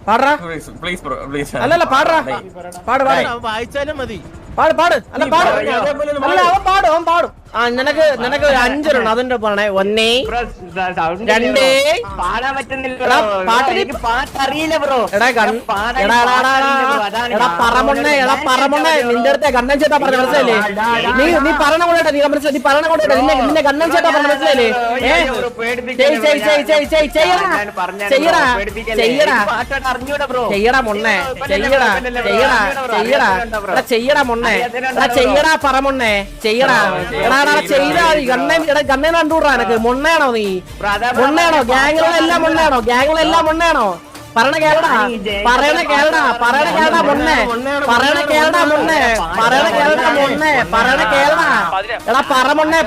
പാടാ അല്ലല്ല പാടാ പാട് പാട് വായിച്ചാലും മതി പാട് പാട് അല്ല പാട് അല്ല അവൻ പാടും അവൻ പാടും ആ നിനക്ക് ഒരു 5 run അതിന്റെ പറഞ്ഞേ 1 2 പാടാൻ പറ്റുന്നില്ല എടാ പറമൊണ്ണെ നിന്റെ അടുത്ത് കണ്ണൻ ചേട്ടാ പറഞ്ഞ മനസ്സിലല്ലേ നീ പറയണ കൊണ്ടേ നീ മനസ്സിലായി നീ പറയണ കൊണ്ടേ നിന്നെ കണ്ണൻ ചേട്ടാ പറഞ്ഞ മനസ്സിലല്ലേ ചെയ്യടാ മൊണ്ണെ ചെയ്യടാ മൊണ്ണെ ചെയ്യടാ പറമൊണ്ണെ ചെയ്യടാ ചെയ്താ ഗണ്ണേനെ കണ്ടുകൂടാ എനക്ക് മൊണ്ണയാണോ നീ മൊണ്ണയാണോ ഗ്യാങ്ങുകളെല്ലാം മൊണ്ണയാണോ പറയണ കേളടാ മൊണ്ണെ പറയണ കേളടാ എടാ പറ മൊണ്ണെ